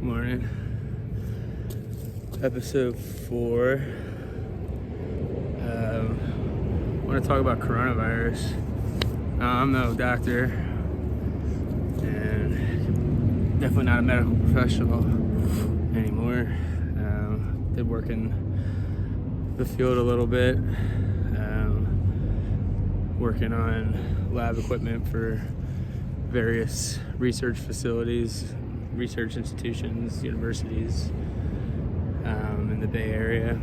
morning. Episode 4. I want to talk about coronavirus. I'm no doctor and definitely not a medical professional anymore. Did work in the field a little bit, working on lab equipment for various research facilities, research institutions, universities in the Bay Area.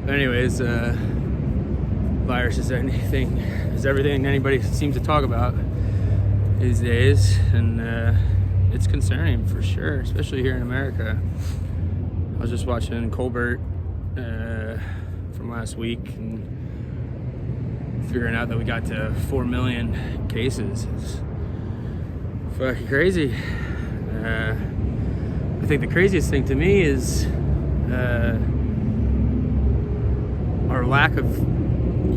But anyways, virus is everything anybody seems to talk about these days, and it's concerning for sure, especially here in America. I was just watching Colbert from last week and figuring out that we got to 4 million cases. It's fucking crazy. I think the craziest thing to me is our lack of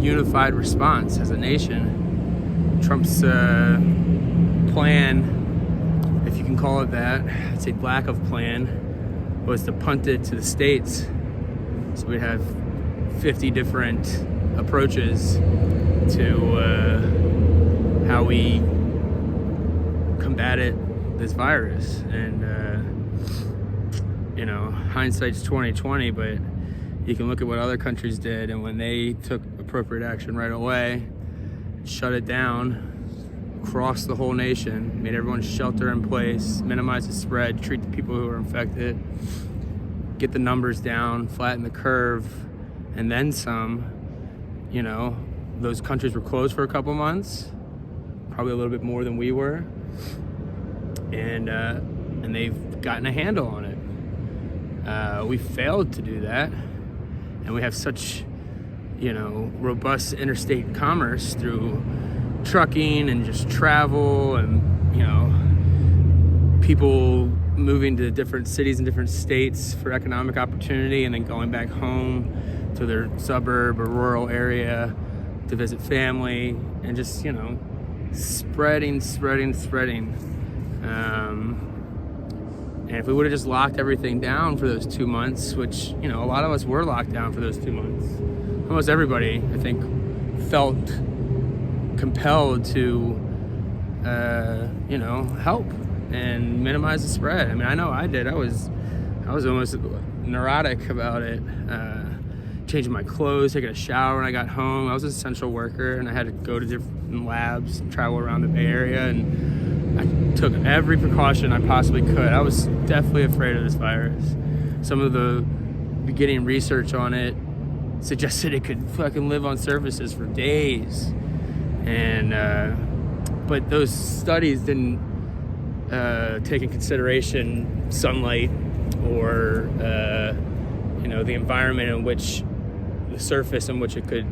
unified response as a nation. Trump's plan, if you can call it that, I'd say lack of plan, was to punt it to the states. So we'd have 50 different approaches to how we combated this virus. And hindsight's 20/20, but you can look at what other countries did, and when they took appropriate action right away, shut it down across the whole nation, made everyone shelter in place, minimize the spread, treat the people who are infected, get the numbers down, flatten the curve, and then some. Those countries were closed for a couple months, probably a little bit more than we were, and they've gotten a handle on it. We failed to do that, and we have such, robust interstate commerce through trucking and just travel, and people moving to different cities and different states for economic opportunity, and then going back home to their suburb or rural area to visit family, and just spreading. And if we would have just locked everything down for those 2 months, which a lot of us were locked down for those 2 months, almost everybody I think felt compelled to help and minimize the spread. I mean, I know I did. I was almost neurotic about it. Changing my clothes, taking a shower when I got home. I was an essential worker, and I had to go to different labs and travel around the Bay Area, and I took every precaution I possibly could. I was definitely afraid of this virus. Some of the beginning research on it suggested it could fucking live on surfaces for days, and but those studies didn't take in consideration sunlight or the environment in which the surface in which it could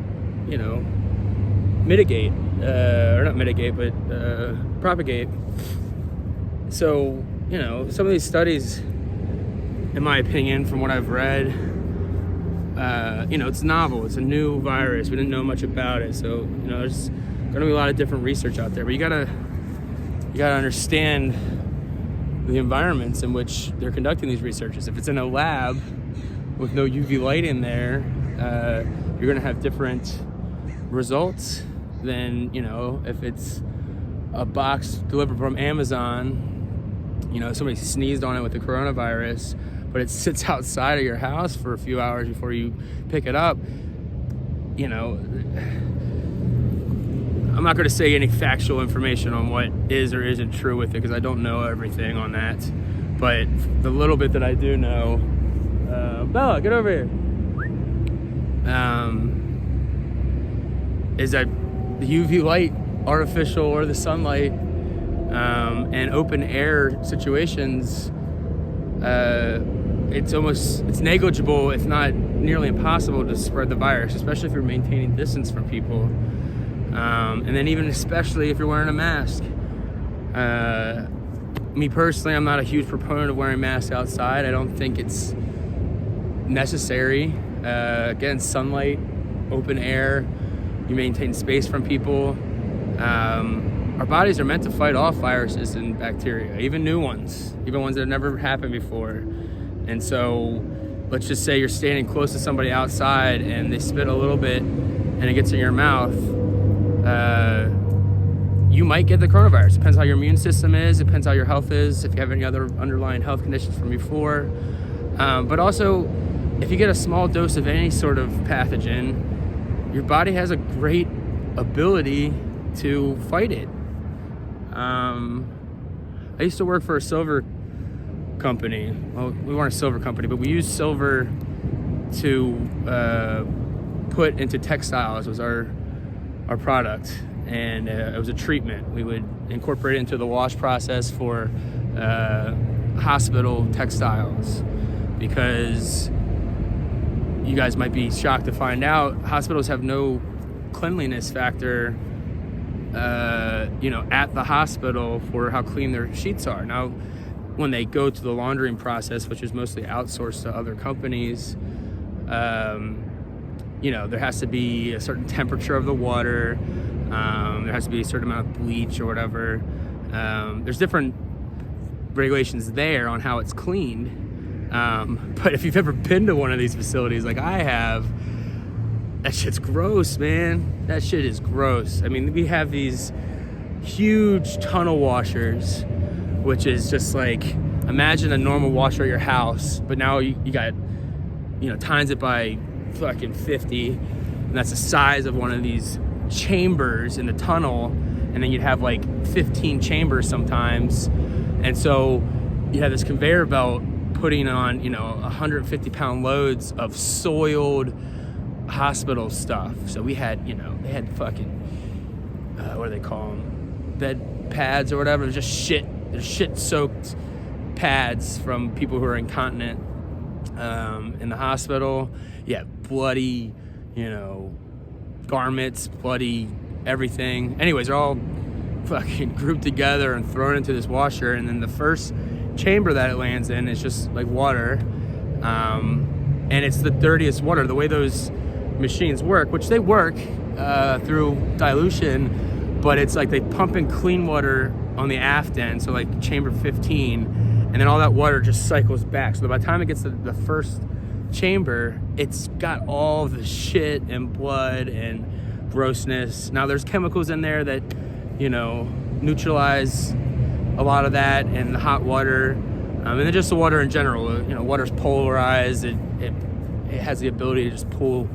mitigate or not mitigate but propagate. So some of these studies, in my opinion, from what I've read, it's novel, it's a new virus, we didn't know much about it, so there's gonna be a lot of different research out there, but you gotta understand the environments in which they're conducting these researches. If it's in a lab with no UV light in there, you're gonna have different results than if it's a box delivered from Amazon. Somebody sneezed on it with the coronavirus, but it sits outside of your house for a few hours before you pick it up. I'm not going to say any factual information on what is or isn't true with it, because I don't know everything on that. But the little bit that I do know, Bella, get over here, is that the UV light, artificial or the sunlight, and open air situations, it's negligible, if not nearly impossible, to spread the virus, especially if you're maintaining distance from people, and then even especially if you're wearing a mask. Me personally, I'm not a huge proponent of wearing masks outside. I don't think it's necessary. Again, sunlight, open air, you maintain space from people. our bodies are meant to fight off viruses and bacteria, even new ones, even ones that have never happened before. And so let's just say you're standing close to somebody outside and they spit a little bit and it gets in your mouth. You might get the coronavirus. Depends how your immune system is, depends how your health is, if you have any other underlying health conditions from before. But also, if you get a small dose of any sort of pathogen, your body has a great ability to fight it. I used to work for a silver company. Well, we weren't a silver company, but we used silver to put into textiles. Was our product, and it was a treatment. We would incorporate it into the wash process for hospital textiles, because you guys might be shocked to find out hospitals have no cleanliness factor at the hospital for how clean their sheets are. Now, when they go to the laundering process, which is mostly outsourced to other companies, there has to be a certain temperature of the water. There has to be a certain amount of bleach or whatever. There's different regulations there on how it's cleaned. But if you've ever been to one of these facilities like I have, that shit's gross, man. That shit is gross. I mean, we have these huge tunnel washers, which is just like, imagine a normal washer at your house, but now you got, times it by fucking 50, and that's the size of one of these chambers in the tunnel, and then you'd have like 15 chambers sometimes, and so you have this conveyor belt putting on 150-pound loads of soiled hospital stuff. So we had they had fucking what do they call them, bed pads or whatever. It was just shit. There's shit soaked pads from people who are incontinent in the hospital. Yeah, bloody garments, bloody everything. Anyways, they're all fucking grouped together and thrown into this washer, and then the first chamber that it lands in is just like water, and it's the dirtiest water. The way those machines work, which they work through dilution, but it's like they pump in clean water on the aft end, so like chamber 15, and then all that water just cycles back. So by the time it gets to the first chamber, it's got all the shit and blood and grossness. Now there's chemicals in there that neutralize a lot of that, and the hot water, and then just the water in general. Water's polarized. It has the ability to just pull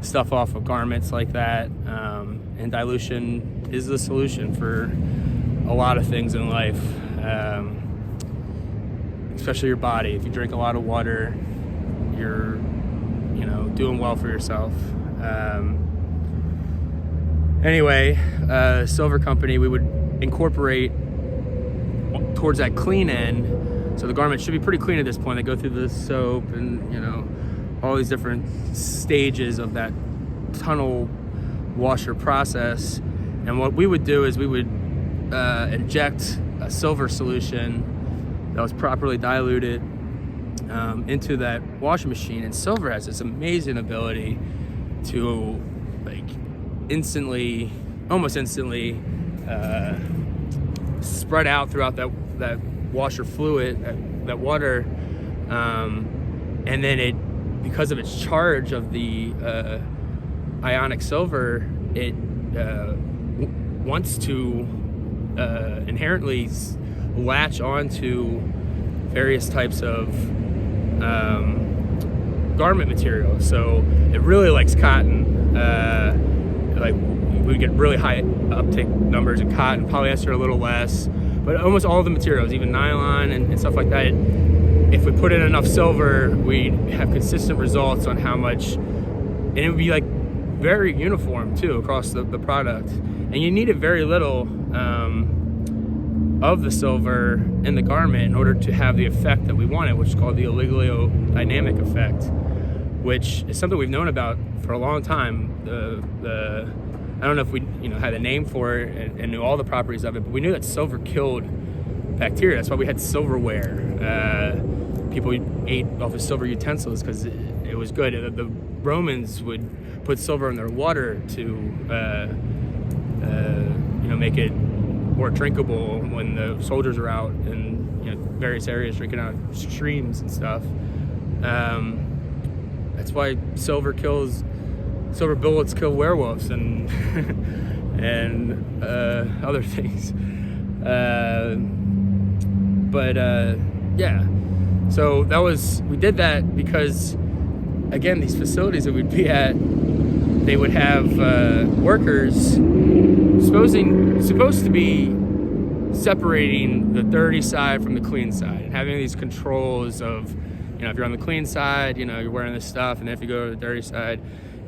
stuff off of garments like that, and dilution is the solution for a lot of things in life, especially your body. If you drink a lot of water, you're doing well for yourself. Anyway, silver company, we would incorporate towards that clean end, so the garment should be pretty clean at this point. They go through the soap and all these different stages of that tunnel washer process. And what we would do is we would inject a silver solution that was properly diluted into that washing machine. And silver has this amazing ability to almost instantly spread out throughout that washer fluid, that water, and then because of its charge of the ionic silver, it wants to inherently latch onto various types of garment material. So it really likes cotton. We get really high uptake numbers in cotton, polyester a little less, but almost all the materials, even nylon and stuff like that, if we put in enough silver, we'd have consistent results on how much, and it would be very uniform too across the product. And you needed very little of the silver in the garment in order to have the effect that we wanted, which is called the oligodynamic effect, which is something we've known about for a long time. I don't know if we had a name for it and knew all the properties of it, but we knew that silver killed bacteria. That's why we had silverware. People ate off of silver utensils because it was good. The Romans would put silver in their water to make it or drinkable when the soldiers are out in various areas drinking out of streams and stuff. That's why silver bullets kill werewolves and and other things. Yeah. So we did that because, again, these facilities that we'd be at, they would have workers supposed to be separating the dirty side from the clean side, and having these controls of, if you're on the clean side, you're wearing this stuff, and then if you go to the dirty side,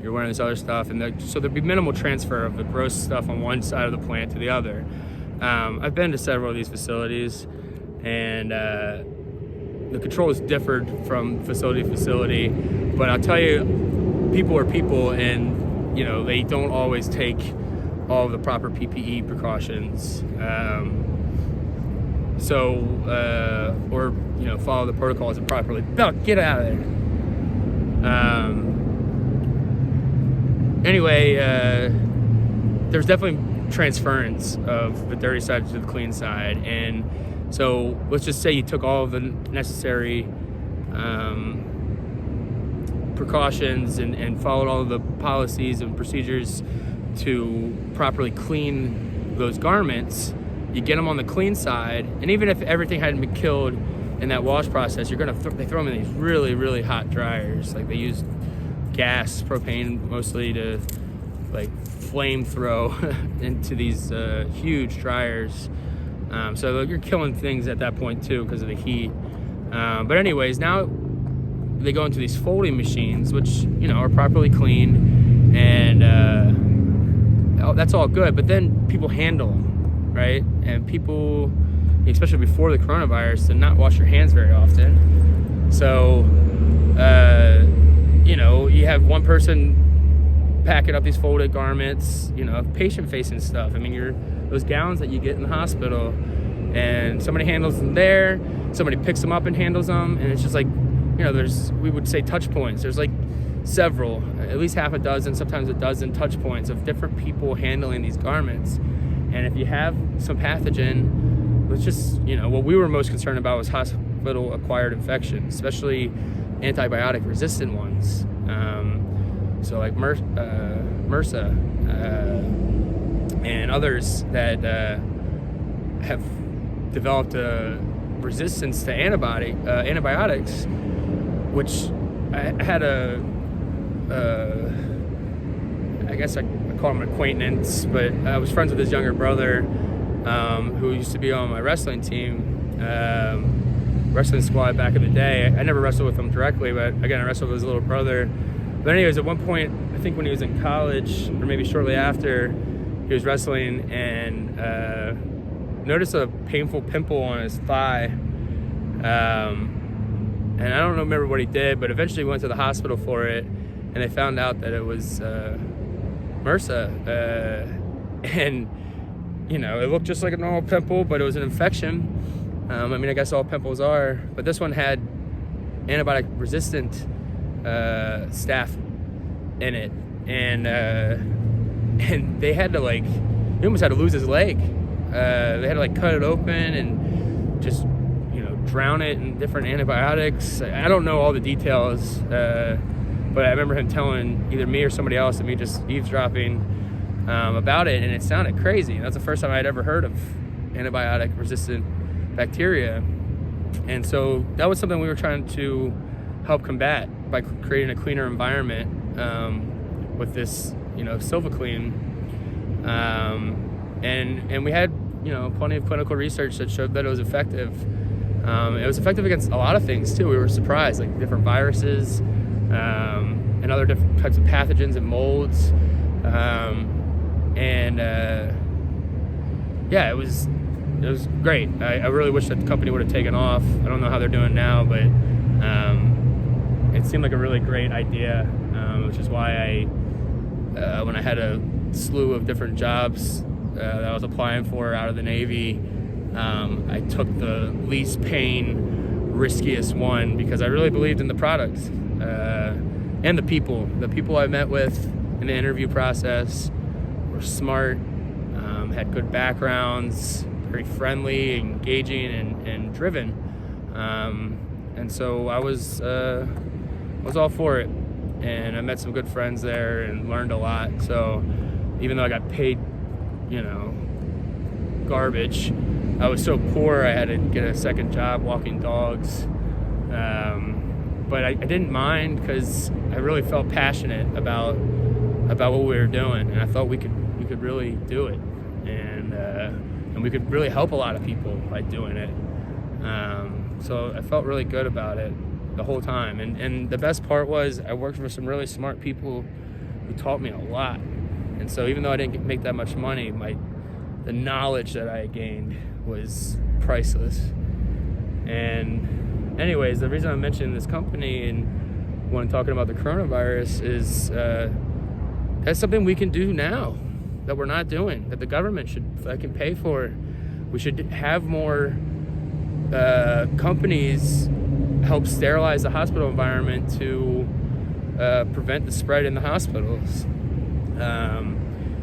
you're wearing this other stuff, and so there'd be minimal transfer of the gross stuff on one side of the plant to the other. I've been to several of these facilities, and the controls differed from facility to facility, but I'll tell you, people are people, and they don't always take all of the proper PPE precautions, or follow the protocols properly. No, get out of there. Anyway, there's definitely transference of the dirty side to the clean side, and so let's just say you took all of the necessary precautions and followed all of the policies and procedures to properly clean those garments. You get them on the clean side, and even if everything hadn't been killed in that wash process, they throw them in these really, really hot dryers. Like, they use gas, propane mostly, to flame throw into these huge dryers. So you're killing things at that point too because of the heat. But anyways, now they go into these folding machines, which are properly cleaned, and that's all good. But then people handle them, right? And people, especially before the coronavirus, did not wash your hands very often. So you have one person packing up these folded garments, patient-facing stuff. I mean, those gowns that you get in the hospital, and somebody handles them there, somebody picks them up and handles them, and it's just we would say touch points. There's several, at least half a dozen, sometimes a dozen touch points of different people handling these garments. And if you have some pathogen, let's just, what we were most concerned about was hospital-acquired infections, especially antibiotic-resistant ones. So like MRSA and others that have developed a resistance to antibiotics, which I had I guess I call him an acquaintance, but I was friends with his younger brother, who used to be on my wrestling team, wrestling squad back in the day. I never wrestled with him directly, but again, I wrestled with his little brother. But anyways, at one point, I think when he was in college, or maybe shortly after, he was wrestling and noticed a painful pimple on his thigh. And I don't remember what he did, but eventually went to the hospital for it, and they found out that it was MRSA. And, it looked just like a normal pimple, but it was an infection. I guess all pimples are, but this one had antibiotic-resistant staph in it, and they had to he almost had to lose his leg. They had to cut it open and just drown it in different antibiotics. I don't know all the details, but I remember him telling either me or somebody else, and me just eavesdropping about it, and it sounded crazy. That's the first time I'd ever heard of antibiotic-resistant bacteria, and so that was something we were trying to help combat by creating a cleaner environment with this, SilvaClean, and we had plenty of clinical research that showed that it was effective. It was effective against a lot of things too. We were surprised, like different viruses and other different types of pathogens and molds, it was great. I really wish that the company would have taken off. I don't know how they're doing now, but it seemed like a really great idea, which is why when I had a slew of different jobs that I was applying for out of the Navy, I took the least pain, riskiest one, because I really believed in the product and the people. The people I met with in the interview process were smart, had good backgrounds, very friendly, engaging, and driven. And so I was all for it. And I met some good friends there and learned a lot. So even though I got paid, garbage, I was so poor I had to get a second job walking dogs. But I didn't mind because I really felt passionate about what we were doing, and I thought we could really do it, and we could really help a lot of people by doing it. So I felt really good about it the whole time, and the best part was I worked for some really smart people who taught me a lot. And so even though I didn't make that much money, the knowledge that I gained was priceless. And anyways, the reason I'm mentioning this company and when I'm talking about the coronavirus is that's something we can do now that we're not doing, that the government should fucking pay for. We should have more companies help sterilize the hospital environment to prevent the spread in the hospitals.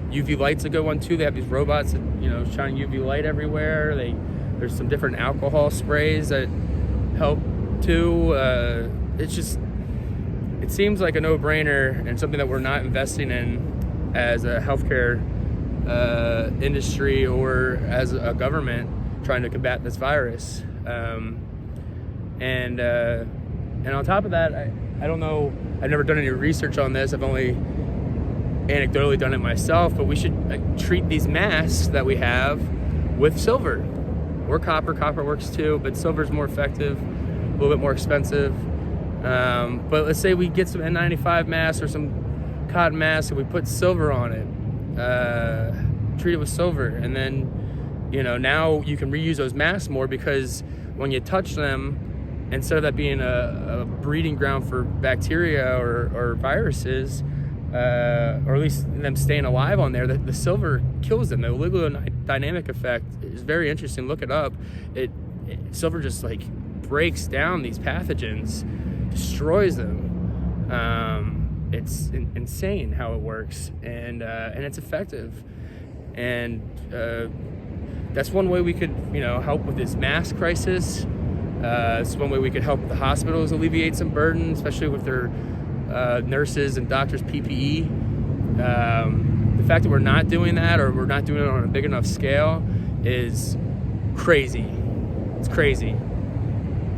UV light's a good one too. They have these robots that shine UV light everywhere. There's some different alcohol sprays that help too. It seems like a no-brainer and something that we're not investing in as a healthcare industry or as a government trying to combat this virus. And on top of that, I don't know, I've never done any research on this. I've only anecdotally done it myself, but we should treat these masks that we have with silver or copper. Copper works too, but silver's more effective, a little bit more expensive. But let's say we get some N95 masks or some cotton masks and we put silver on it, treat it with silver, and then now you can reuse those masks more, because when you touch them, instead of that being a breeding ground for bacteria or viruses, or at least them staying alive on there, the silver kills them. The oligodynamic effect is very interesting. Look it up. Silver just breaks down these pathogens, destroys them. It's insane how it works, and it's effective. And that's one way we could help with this mask crisis. It's one way we could help the hospitals alleviate some burden, especially with their nurses and doctors' PPE. The fact that we're not doing that, or we're not doing it on a big enough scale, is crazy. It's crazy.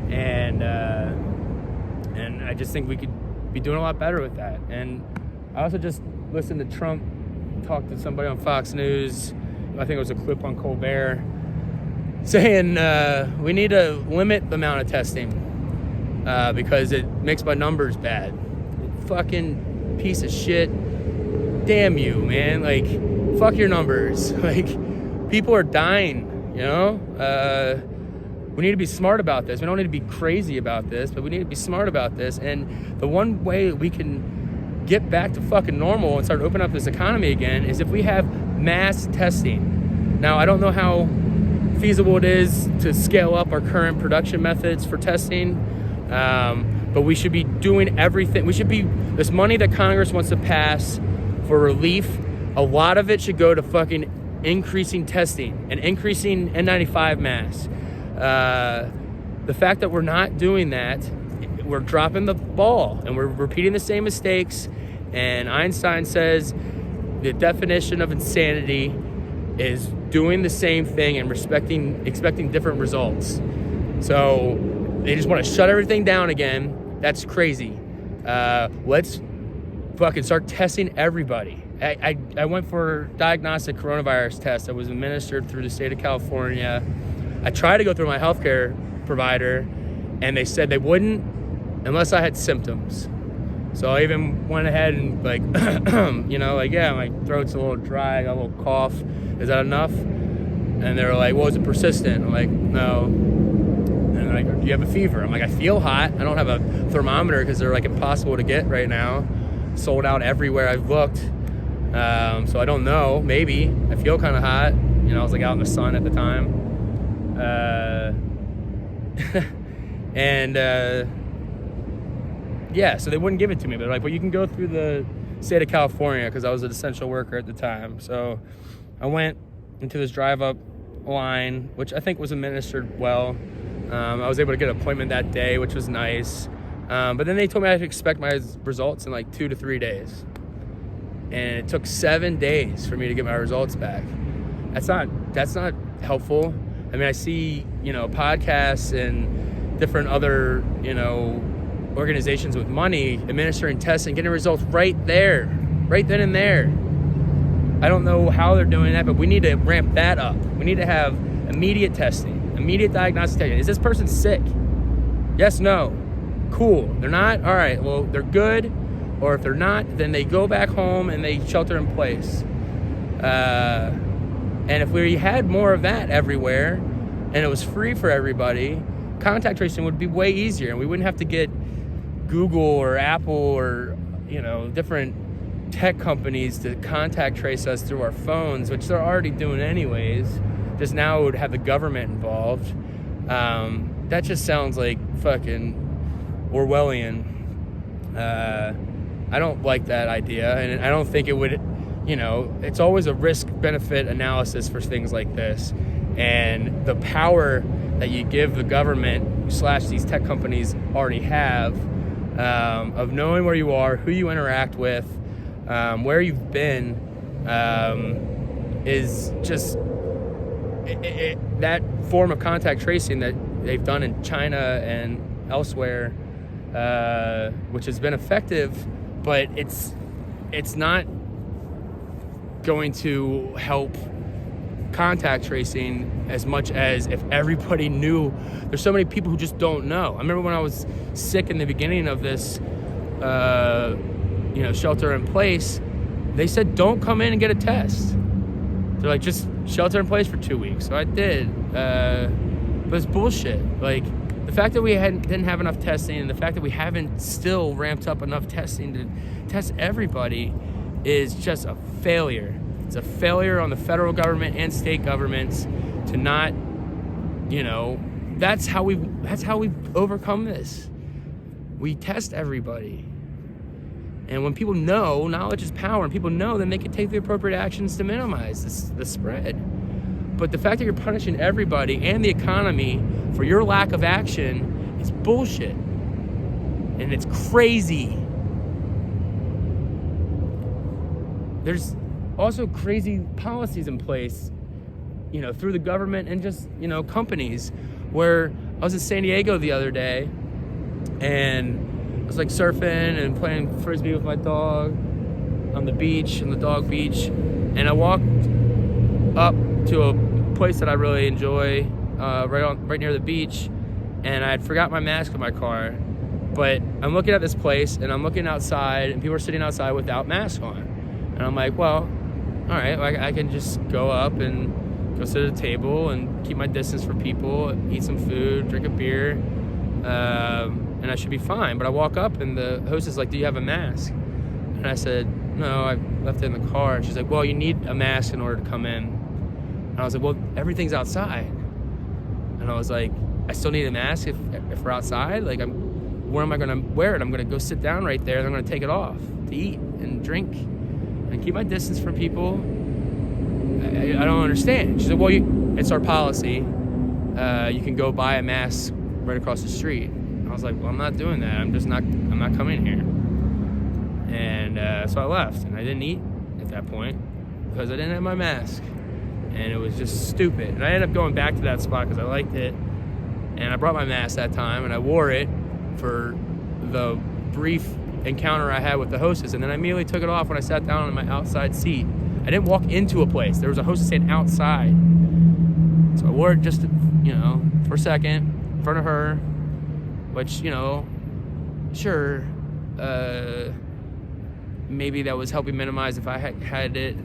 And I just think we could be doing a lot better with that. And I also just listened to Trump talk to somebody on Fox News. I think it was a clip on Colbert, saying we need to limit the amount of testing because it makes my numbers bad. Fucking piece of shit. Damn you, man. Fuck your numbers. People are dying, we need to be smart about this. We don't need to be crazy about this, but we need to be smart about this. And the one way we can get back to fucking normal and start opening up this economy again is if we have mass testing. Now, I don't know how feasible it is to scale up our current production methods for testing, but we should be doing everything. This money that Congress wants to pass for relief, a lot of it should go to fucking increasing testing and increasing N95 masks. The fact that we're not doing that, we're dropping the ball and we're repeating the same mistakes. And Einstein says the definition of insanity is doing the same thing and expecting different results. So they just want to shut everything down again. That's crazy. Let's fucking start testing everybody. I went for diagnostic coronavirus test that was administered through the state of California. I tried to go through my healthcare provider, and they said they wouldn't unless I had symptoms. So I even went ahead and yeah, my throat's a little dry, I got a little cough. Is that enough? And they were like, well, is it persistent? I'm like, no. And they're like, do you have a fever? I'm like, I feel hot. I don't have a thermometer because they're impossible to get right now. Sold out everywhere I've looked. So I don't know, maybe. I feel kind of hot. I was out in the sun at the time. Yeah, so they wouldn't give it to me. But well, you can go through the state of California because I was an essential worker at the time. So I went, into this drive-up line, which I think was administered well. I was able to get an appointment that day, which was nice. But then they told me I had to expect my results in like 2 to 3 days. And it took 7 days for me to get my results back. That's not helpful. I mean, I see, podcasts and different other, organizations with money administering tests and getting results right there, right then and there. I don't know how they're doing that, but we need to ramp that up. We need to have immediate testing, immediate diagnostic testing. Is this person sick? Yes, no. Cool. They're not? All right, well, they're good. Or if they're not, then they go back home and they shelter in place. And if we had more of that everywhere and it was free for everybody, contact tracing would be way easier, and we wouldn't have to get Google or Apple or, different tech companies to contact trace us through our phones, which they're already doing anyways. Just now it would have the government involved. That just sounds like fucking Orwellian. I don't like that idea, and I don't think it would, it's always a risk-benefit analysis for things like this. And the power that you give the government / these tech companies already have of knowing where you are, who you interact with, where you've been, is just that form of contact tracing that they've done in China and elsewhere, which has been effective, but it's not going to help contact tracing as much as if everybody knew. There's so many people who just don't know. I remember when I was sick in the beginning of this, shelter in place, they said, don't come in and get a test. They're like, just shelter in place for 2 weeks. So I did, but it's bullshit. Like, the fact that we didn't have enough testing, and the fact that we haven't still ramped up enough testing to test everybody is just a failure. It's a failure on the federal government and state governments to not, that's how we overcome this. We test everybody. And when people know, knowledge is power, and people know, then they can take the appropriate actions to minimize the spread. But the fact that you're punishing everybody and the economy for your lack of action is bullshit. And it's crazy. There's also crazy policies in place, through the government and just, companies, where I was in San Diego the other day and I was like surfing and playing frisbee with my dog on the beach, on the dog beach, and I walked up to a place that I really enjoy, right near the beach, and I had forgot my mask in my car. But I'm looking at this place and I'm looking outside, and people are sitting outside without masks on, and I'm like, well, all right, I can just go up and go sit at a table and keep my distance from people, eat some food, drink a beer, and I should be fine. But I walk up and the host is like, do you have a mask? And I said, no, I left it in the car. And she's like, well, you need a mask in order to come in. And I was like, well, everything's outside. And I was like, I still need a mask if we're outside? Like, where am I gonna wear it? I'm gonna go sit down right there and I'm gonna take it off to eat and drink and keep my distance from people. I don't understand. She said, well, it's our policy. You can go buy a mask right across the street. And I was like, well, I'm not doing that. I'm not coming here. And so I left, and I didn't eat at that point because I didn't have my mask. And it was just stupid. And I ended up going back to that spot because I liked it. And I brought my mask that time, and I wore it for the brief encounter I had with the hostess, and then I immediately took it off when I sat down in my outside seat. I didn't walk into a place. There was a hostess standing outside. So I wore it just, for a second in front of her, which, sure, maybe that was helping minimize if I had it,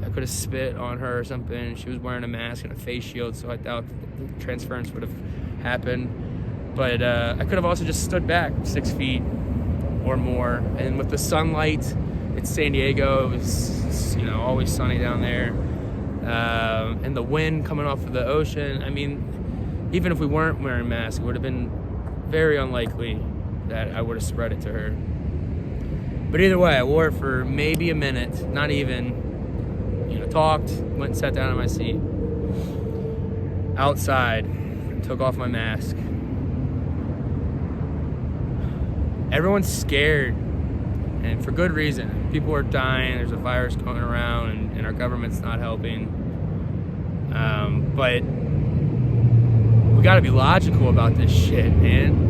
I could have spit on her or something. She was wearing a mask and a face shield, so I doubt the transference would have happened. But I could have also just stood back 6 feet or more. And with the sunlight, it's San Diego. It was, always sunny down there. And the wind coming off of the ocean. I mean, even if we weren't wearing masks, it would have been very unlikely that I would have spread it to her. But either way, I wore it for maybe a minute, not even, talked, went and sat down in my seat. Outside, took off my mask. Everyone's scared, and for good reason. People are dying, there's a virus going around, and our government's not helping. But we gotta be logical about this shit, man.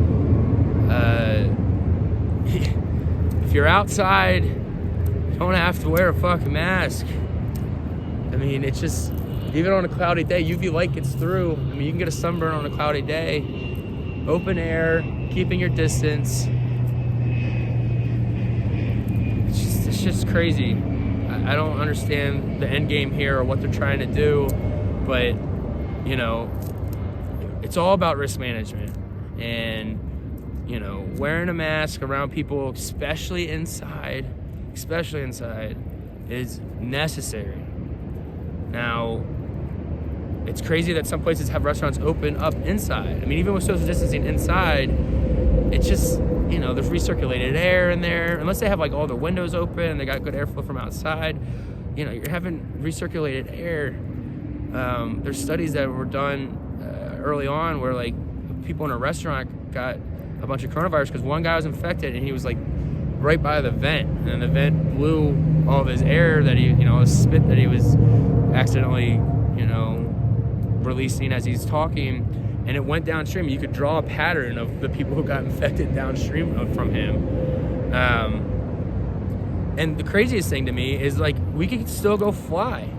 If you're outside, you don't have to wear a fucking mask. I mean, it's just, even on a cloudy day, UV light gets through. I mean, you can get a sunburn on a cloudy day. Open air, keeping your distance. It's just crazy. I don't understand the end game here or what they're trying to do, but, you know, it's all about risk management. And, you know, wearing a mask around people, especially inside, is necessary. Now, it's crazy that some places have restaurants open up inside. I mean, even with social distancing inside, it's just, you know, there's recirculated air in there. Unless they have like all the windows open and they got good airflow from outside, you know, you're having recirculated air. There's studies that were done early on where like people in a restaurant got a bunch of coronavirus because one guy was infected and he was like right by the vent, and the vent blew all of his air that he, you know, his spit that he was accidentally, you know, releasing as he's talking, and it went downstream. You could draw a pattern of the people who got infected downstream from him. And the craziest thing to me is like we could still go fly,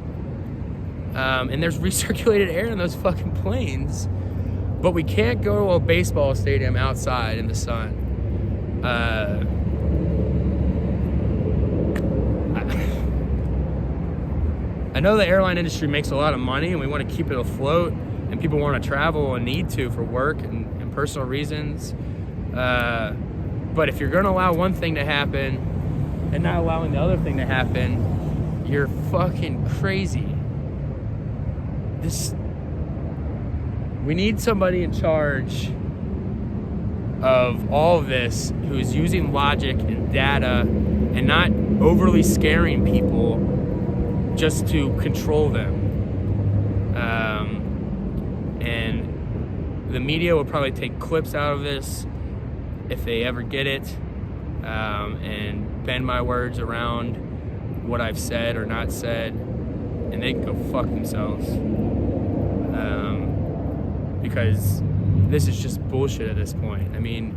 and there's recirculated air in those fucking planes, but we can't go to a baseball stadium outside in the sun. I know the airline industry makes a lot of money and we want to keep it afloat, and people want to travel and need to for work and personal reasons. But if you're going to allow one thing to happen and not allowing the other thing to happen, you're fucking crazy. We need somebody in charge of all of this who is using logic and data and not overly scaring people just to control them. And the media will probably take clips out of this if they ever get it, and bend my words around what I've said or not said, and they can go fuck themselves. Because this is just bullshit at this point. I mean,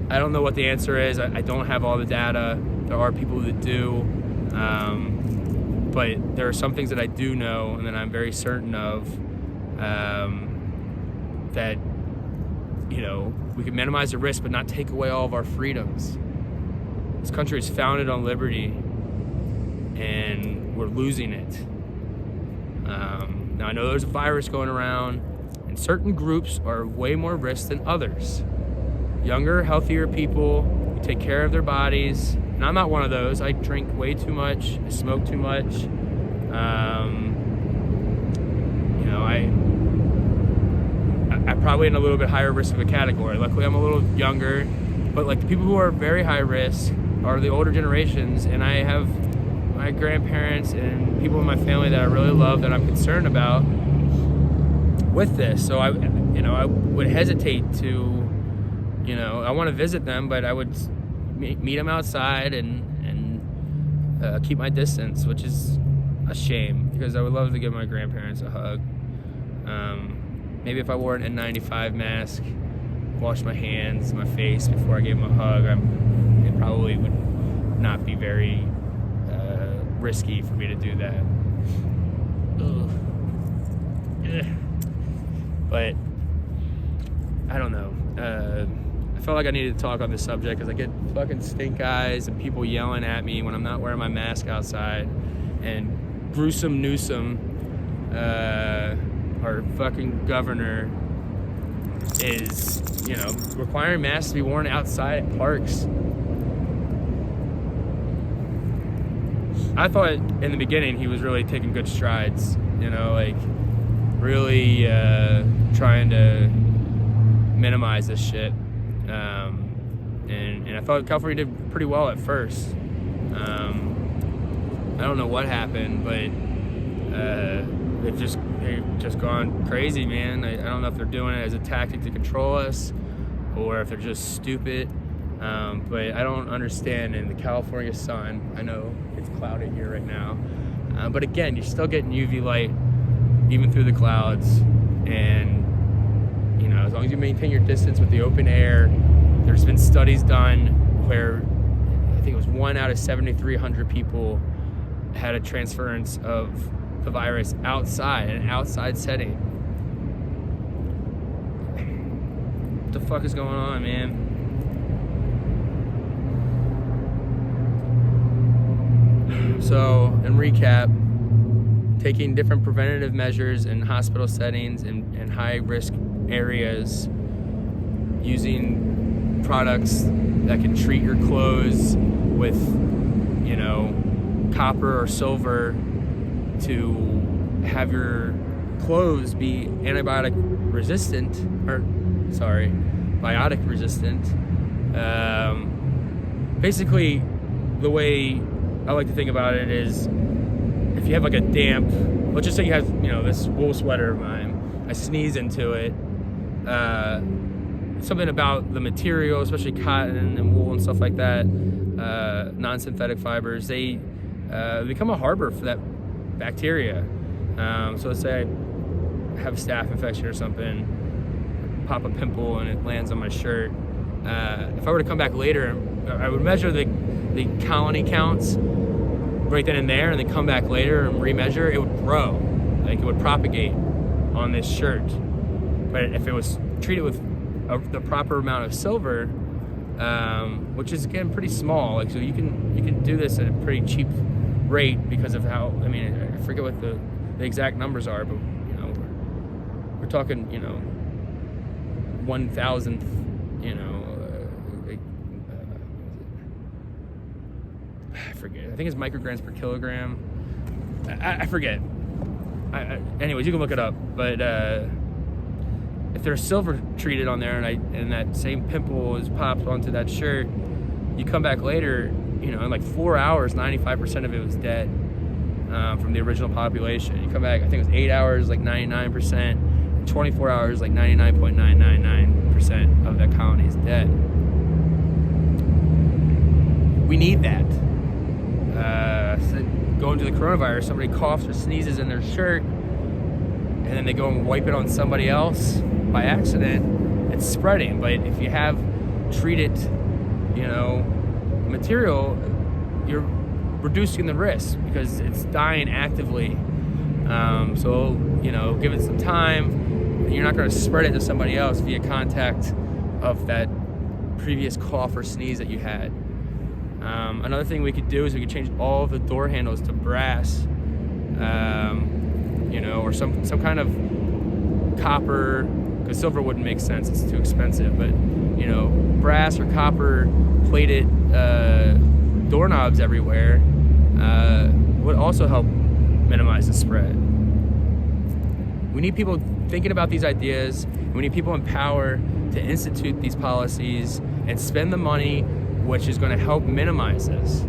I don't know what the answer is. I don't have all the data. There are people that do. But there are some things that I do know and that I'm very certain of, that, you know, we can minimize the risk but not take away all of our freedoms. This country is founded on liberty and we're losing it. Now I know there's a virus going around and certain groups are way more risk than others. Younger, healthier people who take care of their bodies. And I'm not one of those. I drink way too much. I smoke too much. You know, I'm probably in a little bit higher risk of a category. Luckily, I'm a little younger. But like the people who are very high risk are the older generations. And I have my grandparents and people in my family that I really love that I'm concerned about with this. So I would hesitate to, you know, I want to visit them, but I would meet them outside and keep my distance, which is a shame because I would love to give my grandparents a hug. Maybe if I wore an N95 mask, wash my hands, my face before I gave them a hug, it probably would not be very risky for me to do that. But I don't know. I felt like I needed to talk on this subject because I get fucking stink eyes and people yelling at me when I'm not wearing my mask outside. And Gruesome Newsom, our fucking governor, is, you know, requiring masks to be worn outside at parks. I thought in the beginning he was really taking good strides, you know, like really trying to minimize this shit. And I thought California did pretty well at first. I don't know what happened, but they've just gone crazy, man. I don't know if they're doing it as a tactic to control us or if they're just stupid. But I don't understand in the California sun. I know it's cloudy here right now. But again, you're still getting UV light even through the clouds. And, you know, as long as you maintain your distance with the open air, there's been studies done where I think it was 1 out of 7,300 people had a transference of the virus outside, an outside setting. What the fuck is going on, man? So, in recap, taking different preventative measures in hospital settings and high-risk areas, using products that can treat your clothes with, you know, copper or silver to have your clothes be biotic resistant. Basically, the way I like to think about it is, if you have like a damp, let's just say you have, you know, this wool sweater of mine, I sneeze into it, something about the material, especially cotton and wool and stuff like that, non-synthetic fibers, they become a harbor for that bacteria. So let's say I have a staph infection or something, pop a pimple and it lands on my shirt. If I were to come back later, I would measure the colony counts right then and there, and then come back later and remeasure. It would grow, like it would propagate on this shirt. But if it was treated with the proper amount of silver, which is again pretty small, like, so you can do this at a pretty cheap rate because of how, I mean, I forget what the exact numbers are, but you know, we're talking, you know, 1,000th, you know, I forget. I think it's micrograms per kilogram. I forget. Anyways, you can look it up. But if there's silver treated on there, and that same pimple is popped onto that shirt, you come back later, you know, in like 4 hours, 95% of it was dead from the original population. You come back, I think it was 8 hours, like 99%, and 24 hours, like 99.999% of that colony is dead. We need that. So going to the coronavirus, somebody coughs or sneezes in their shirt, and then they go and wipe it on somebody else by accident, it's spreading. But if you have treated, you know, material, you're reducing the risk because it's dying actively. So, you know, give it some time. You're not going to spread it to somebody else via contact of that previous cough or sneeze that you had. Another thing we could do is we could change all of the door handles to brass, you know, or some kind of copper, because silver wouldn't make sense, it's too expensive, but, you know, brass or copper plated doorknobs everywhere would also help minimize the spread. We need people thinking about these ideas, and we need people in power to institute these policies and spend the money which is going to help minimize this.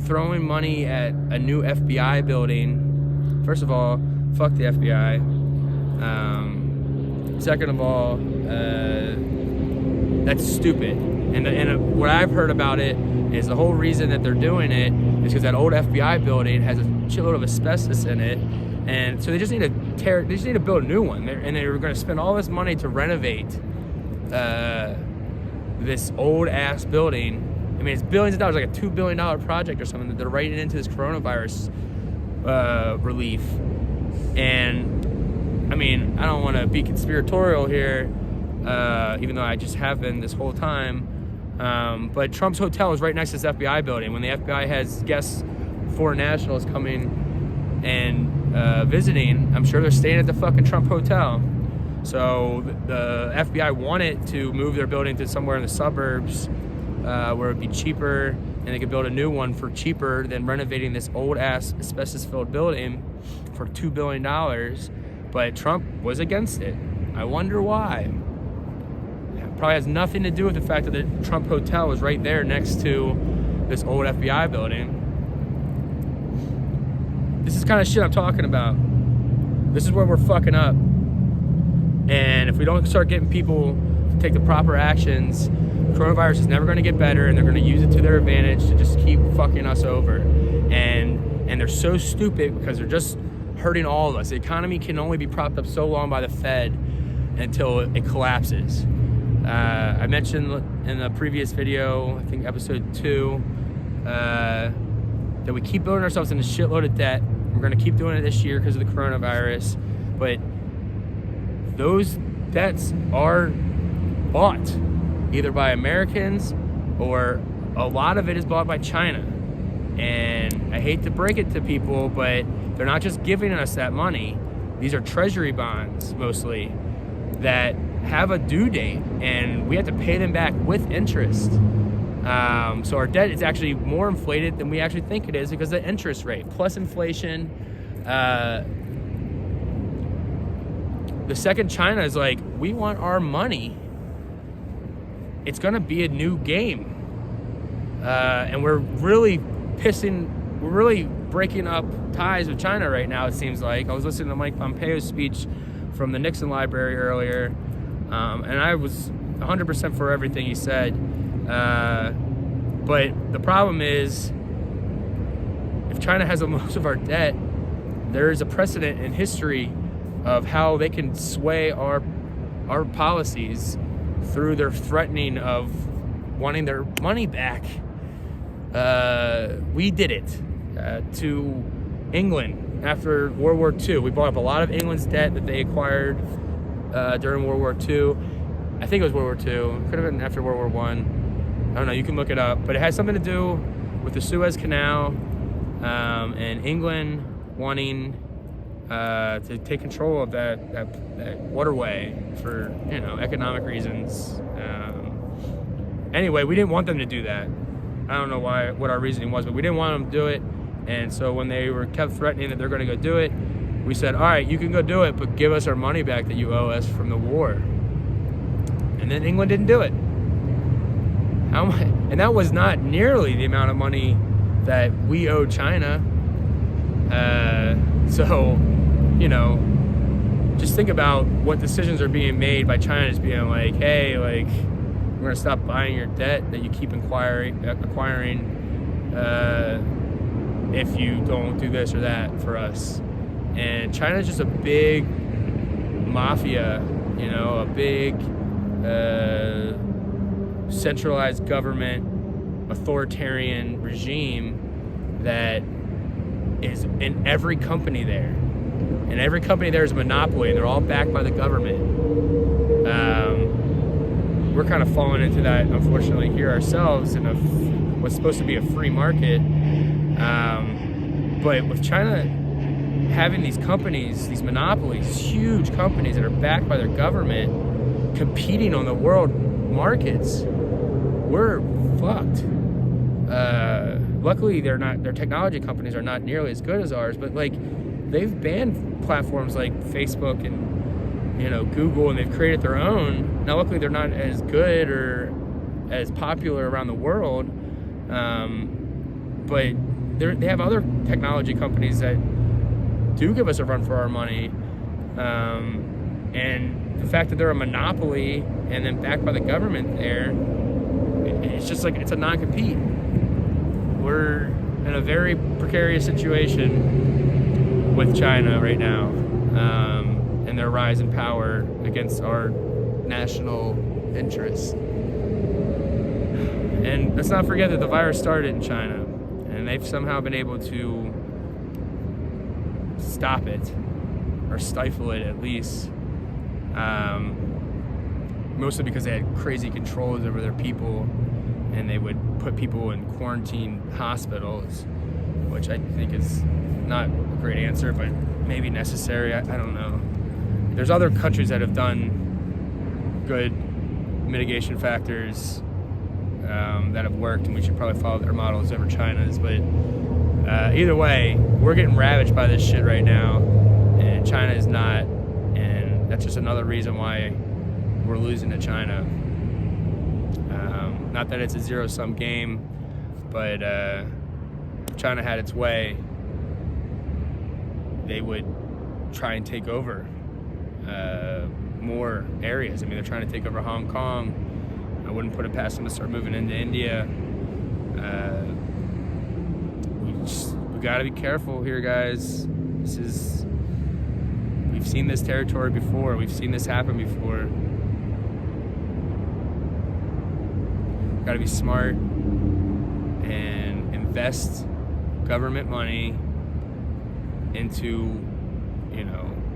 Throwing money at a new FBI building, first of all, fuck the FBI. Second of all, that's stupid. And what I've heard about it is the whole reason that they're doing it is because that old FBI building has a shitload of asbestos in it, and so they just need to build a new one. And they were going to spend all this money to renovate this old ass building. I mean, it's billions of dollars, like a $2 billion project or something that they're writing into this coronavirus relief. And I mean, I don't want to be conspiratorial here, even though I just have been this whole time. But Trump's hotel is right next to this FBI building. When the FBI has guests, foreign nationals coming and visiting, I'm sure they're staying at the fucking Trump hotel. So the FBI wanted to move their building to somewhere in the suburbs where it'd be cheaper, and they could build a new one for cheaper than renovating this old ass asbestos-filled building for $2 billion. But Trump was against it. I wonder why. It probably has nothing to do with the fact that the Trump hotel was right there next to this old FBI building. This is kind of shit I'm talking about. This is where we're fucking up. And if we don't start getting people to take the proper actions, coronavirus is never going to get better, and they're going to use it to their advantage to just keep fucking us over. And they're so stupid because they're just hurting all of us. The economy can only be propped up so long by the Fed until it collapses. I mentioned in the previous video, I think episode 2, that we keep building ourselves in a shitload of debt. We're going to keep doing it this year because of the coronavirus. But those debts are bought either by Americans, or a lot of it is bought by China. And I hate to break it to people, but they're not just giving us that money. These are treasury bonds mostly that have a due date, and we have to pay them back with interest. So our debt is actually more inflated than we actually think it is because of the interest rate plus inflation. The second China is like, we want our money, it's gonna be a new game. And we're really breaking up ties with China right now, it seems like. I was listening to Mike Pompeo's speech from the Nixon Library earlier, and I was 100% for everything he said. But the problem is, if China has most of our debt, there is a precedent in history of how they can sway our policies through their threatening of wanting their money back. We did it to England after World War II. We bought up a lot of England's debt that they acquired during World War II. I think it was World War II. Could have been after World War I. I don't know. You can look it up. But it has something to do with the Suez Canal and England wanting to take control of that waterway for economic reasons. Anyway, we didn't want them to do that. I don't know what our reasoning was, but we didn't want them to do it. And so when they were kept threatening that they're going to go do it, we said, all right, you can go do it, but give us our money back that you owe us from the war. And then England didn't do it. And that was not nearly the amount of money that we owe China. So, just think about what decisions are being made by China, just being like, hey, like, we're going to stop buying your debt that you keep acquiring if you don't do this or that for us. And China's just a big mafia, a big centralized government, authoritarian regime that is in every company there. And every company there is a monopoly, and they're all backed by the government. We're kind of falling into that, unfortunately, here ourselves in what's supposed to be a free market. But with China having these companies, these monopolies, huge companies that are backed by their government, competing on the world markets, we're fucked. Luckily, their technology companies are not nearly as good as ours, but like they've banned platforms like Facebook and Google, and they've created their own. Now, luckily, they're not as good or as popular around the world, but they have other technology companies that do give us a run for our money, and the fact that they're a monopoly and then backed by the government there, it's just like it's a non-compete. We're in a very precarious situation with China right now, and their rise in power against our national interests. And let's not forget that the virus started in China, and they've somehow been able to stop it, or stifle it at least, mostly because they had crazy controls over their people, and they would put people in quarantine hospitals, which I think is not a great answer, but maybe necessary. I don't know. There's other countries that have done good mitigation factors that have worked, and we should probably follow their models over China's. But either way, we're getting ravaged by this shit right now, and China is not, and that's just another reason why we're losing to China. Not that it's a zero-sum game, But if China had its way, they would try and take over more areas. I mean, they're trying to take over Hong Kong. I wouldn't put it past them to start moving into India. We got to be careful here, guys. We've seen this territory before. We've seen this happen before. Got to be smart and invest government money into,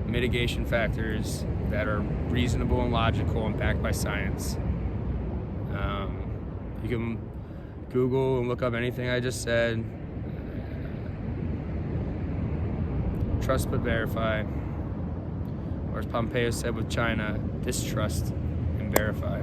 mitigation factors that are reasonable and logical and backed by science. You can Google and look up anything I just said. Trust but verify. Or as Pompeo said with China, distrust and verify.